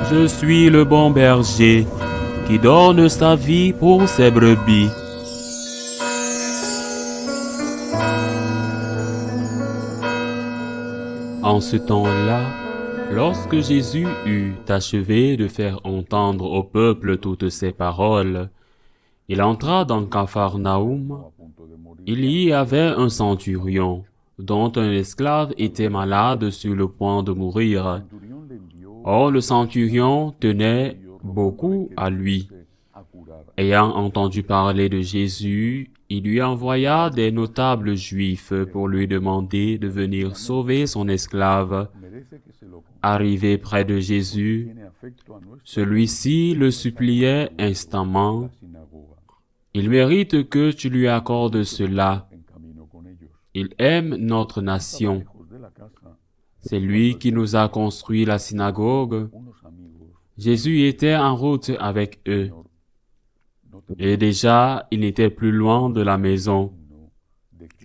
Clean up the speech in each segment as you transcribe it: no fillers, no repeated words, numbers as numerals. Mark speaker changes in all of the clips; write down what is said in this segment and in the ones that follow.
Speaker 1: Je suis le bon berger qui donne sa vie pour ses brebis. En ce temps-là, lorsque Jésus eut achevé de faire entendre au peuple toutes ces paroles, il entra dans Capharnaüm. Il y avait un centurion, dont un esclave était malade sur le point de mourir. Or le centurion tenait beaucoup à lui. Ayant entendu parler de Jésus, il lui envoya des notables juifs pour lui demander de venir sauver son esclave. Arrivé près de Jésus, celui-ci le suppliait instamment. Il mérite que tu lui accordes cela. Il aime notre nation. C'est lui qui nous a construit la synagogue. Jésus était en route avec eux. Et déjà, il n'était plus loin de la maison.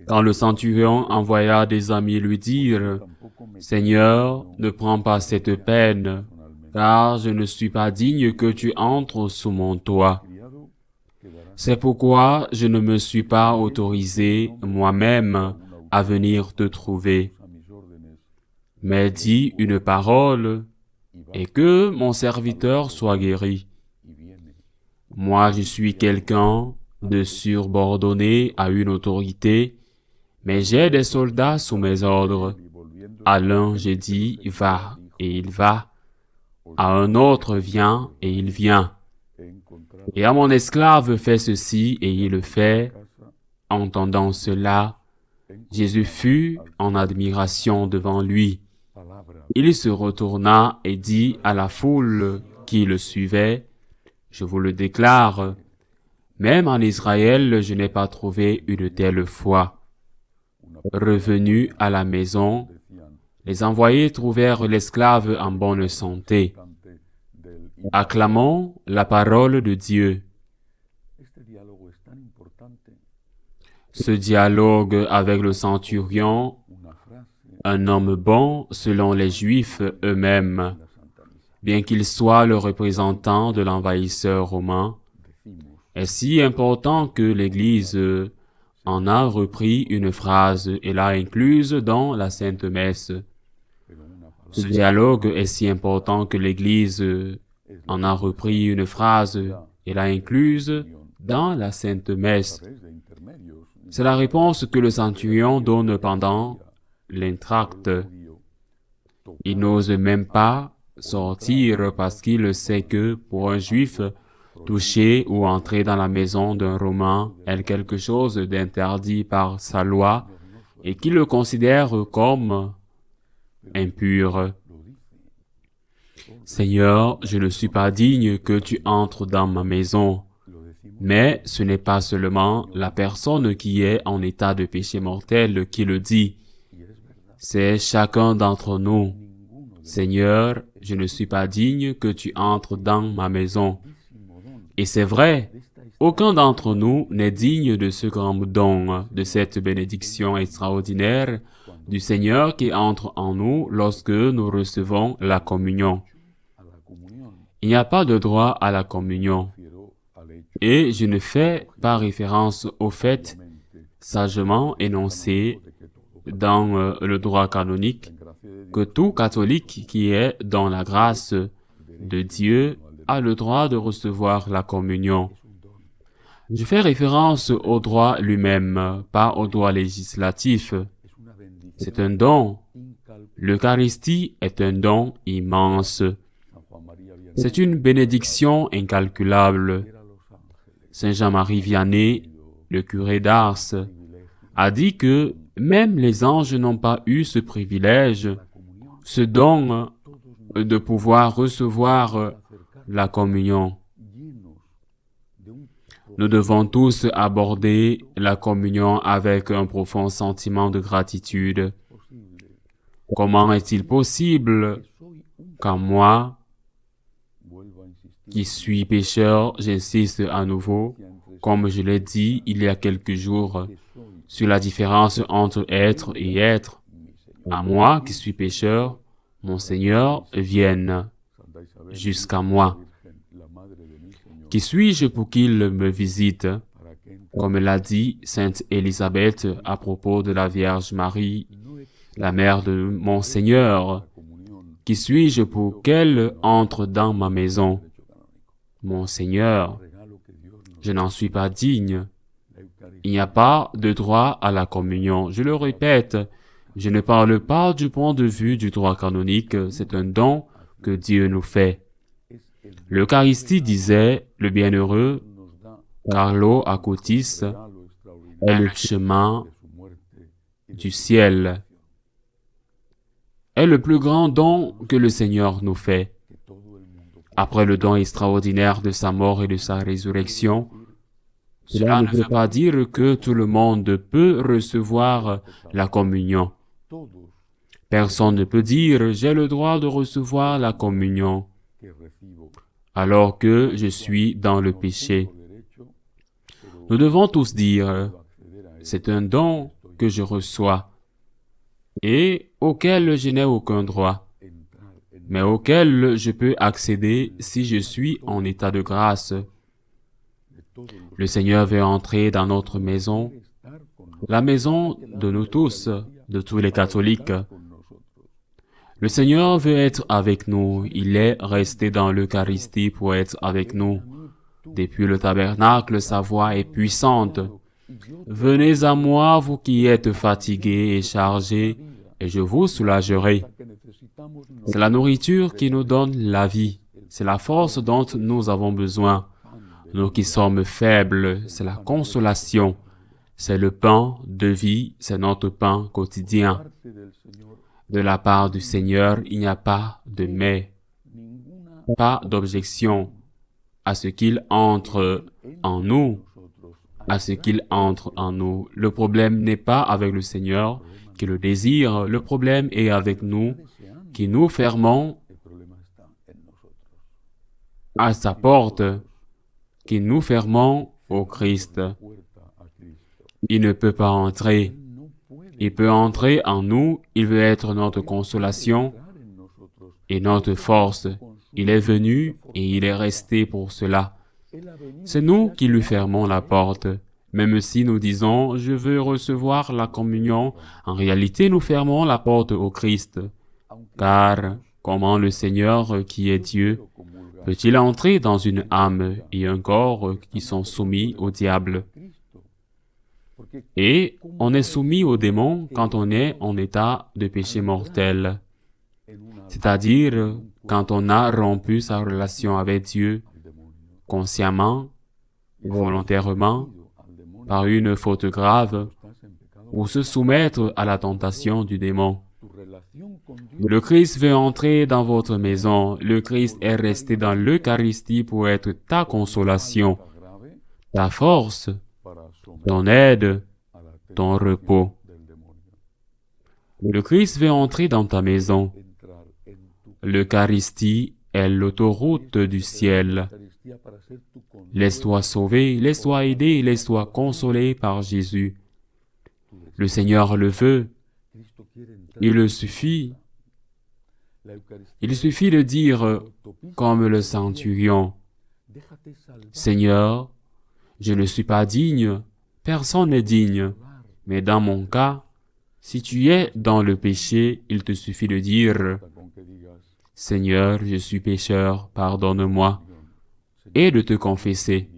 Speaker 1: Quand le centurion envoya des amis lui dire, « Seigneur, ne prends pas cette peine, car je ne suis pas digne que tu entres sous mon toit. C'est pourquoi je ne me suis pas autorisé moi-même à venir te trouver. Mais dis une parole, et que mon serviteur soit guéri. Moi, je suis quelqu'un de subordonné à une autorité, mais j'ai des soldats sous mes ordres. À l'un, j'ai dit, va, et il va. À un autre, viens, et il vient. Et à mon esclave, fais ceci, et il le fait. » Entendant cela, Jésus fut en admiration devant lui. Il se retourna et dit à la foule qui le suivait, « Je vous le déclare, même en Israël, je n'ai pas trouvé une telle foi. » Revenu à la maison, les envoyés trouvèrent l'esclave en bonne santé. Acclamons la parole de Dieu. Ce dialogue avec le centurion, un homme bon selon les Juifs eux-mêmes, bien qu'il soit le représentant de l'envahisseur romain, est si important que l'Église en a repris une phrase et l'a incluse dans la Sainte Messe. Ce dialogue est si important que l'Église en a repris une phrase et l'a incluse dans la Sainte Messe. C'est la réponse que le centurion donne pendant l'entracte. Il n'ose même pas sortir parce qu'il sait que, pour un Juif, toucher ou entrer dans la maison d'un Romain est quelque chose d'interdit par sa loi et qu'il le considère comme impur. « Seigneur, je ne suis pas digne que tu entres dans ma maison. » Mais ce n'est pas seulement la personne qui est en état de péché mortel qui le dit. C'est chacun d'entre nous. « Seigneur, je ne suis pas digne que tu entres dans ma maison. » Et c'est vrai, aucun d'entre nous n'est digne de ce grand don, de cette bénédiction extraordinaire du Seigneur qui entre en nous lorsque nous recevons la communion. Il n'y a pas de droit à la communion. Et je ne fais pas référence au fait sagement énoncé dans le droit canonique que tout catholique qui est dans la grâce de Dieu a le droit de recevoir la communion. Je fais référence au droit lui-même, pas au droit législatif. C'est un don. L'Eucharistie est un don immense. C'est une bénédiction incalculable. Saint Jean-Marie Vianney, le curé d'Ars, a dit que même les anges n'ont pas eu ce privilège, ce don de pouvoir recevoir la communion. Nous devons tous aborder la communion avec un profond sentiment de gratitude. Comment est-il possible qu'en moi, qui suis pécheur, j'insiste à nouveau, comme je l'ai dit il y a quelques jours, sur la différence entre être et être. À moi, qui suis pécheur, mon Seigneur vienne. jusqu'à moi. Qui suis-je pour qu'il me visite? Comme l'a dit sainte Élisabeth à propos de la Vierge Marie, la mère de mon Seigneur. Qui suis-je pour qu'elle entre dans ma maison? Mon Seigneur, je n'en suis pas digne. Il n'y a pas de droit à la communion. Je le répète, je ne parle pas du point de vue du droit canonique, c'est un don que Dieu nous fait. L'Eucharistie, disait le bienheureux Carlo Acutis, est le chemin du ciel, est le plus grand don que le Seigneur nous fait. Après le don extraordinaire de sa mort et de sa résurrection, cela ne veut pas dire que tout le monde peut recevoir la communion. Personne ne peut dire « j'ai le droit de recevoir la communion » alors que je suis dans le péché. Nous devons tous dire « c'est un don que je reçois et auquel je n'ai aucun droit, mais auquel je peux accéder si je suis en état de grâce. » Le Seigneur veut entrer dans notre maison, la maison de nous tous, de tous les catholiques. Le Seigneur veut être avec nous, il est resté dans l'Eucharistie pour être avec nous. Depuis le tabernacle, sa voix est puissante. « Venez à moi, vous qui êtes fatigués et chargés, et je vous soulagerai. » C'est la nourriture qui nous donne la vie, c'est la force dont nous avons besoin. Nous qui sommes faibles, c'est la consolation, c'est le pain de vie, c'est notre pain quotidien. De la part du Seigneur, il n'y a pas de mais, pas d'objection à ce qu'il entre en nous, à ce qu'il entre en nous. Le problème n'est pas avec le Seigneur qui le désire, le problème est avec nous qui nous fermons à sa porte, qui nous fermons au Christ. Il ne peut pas entrer. Il peut entrer en nous, il veut être notre consolation et notre force. Il est venu et il est resté pour cela. C'est nous qui lui fermons la porte. Même si nous disons « je veux recevoir la communion », en réalité nous fermons la porte au Christ. Car comment le Seigneur, qui est Dieu, peut-il entrer dans une âme et un corps qui sont soumis au diable? Et on est soumis aux démons quand on est en état de péché mortel, c'est-à-dire quand on a rompu sa relation avec Dieu, consciemment, volontairement, par une faute grave, ou se soumettre à la tentation du démon. Le Christ veut entrer dans votre maison. Le Christ est resté dans l'Eucharistie pour être ta consolation, ta force, ton aide, ton repos. Le Christ veut entrer dans ta maison. L'Eucharistie est l'autoroute du ciel. Laisse-toi sauver, laisse-toi aider, laisse-toi consoler par Jésus. Le Seigneur le veut. Il suffit de dire, comme le centurion, « Seigneur, je ne suis pas digne, personne n'est digne, mais dans mon cas, si tu es dans le péché, il te suffit de dire, « Seigneur, je suis pécheur, pardonne-moi » et de te confesser.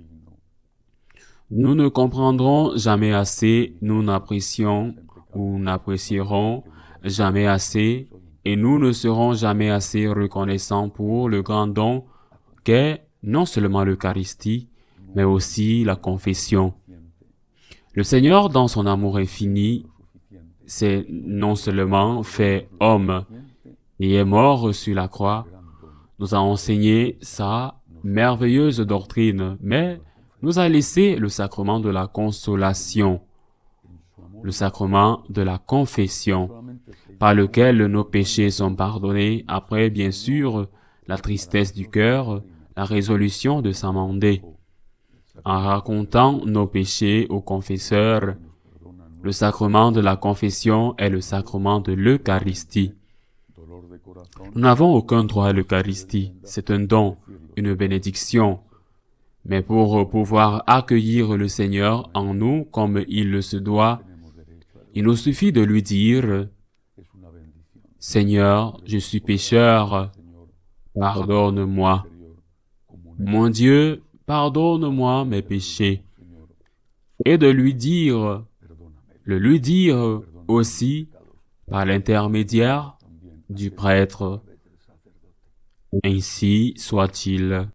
Speaker 1: Nous ne comprendrons jamais assez, nous n'apprécions ou n'apprécierons jamais assez, et nous ne serons jamais assez reconnaissants pour le grand don qu'est non seulement l'Eucharistie, mais aussi la confession. Le Seigneur, dans son amour infini, s'est non seulement fait homme et est mort sur la croix, nous a enseigné sa merveilleuse doctrine, mais nous a laissé le sacrement de la consolation, le sacrement de la confession, par lequel nos péchés sont pardonnés, après, bien sûr, la tristesse du cœur, la résolution de s'amender. En racontant nos péchés au confesseur, le sacrement de la confession est le sacrement de l'Eucharistie. Nous n'avons aucun droit à l'Eucharistie. C'est un don, une bénédiction. Mais pour pouvoir accueillir le Seigneur en nous comme il se doit, il nous suffit de lui dire, « Seigneur, je suis pécheur, pardonne-moi. Mon Dieu, pardonne-moi mes péchés. » Et de lui dire, le lui dire aussi par l'intermédiaire du prêtre. Ainsi soit-il.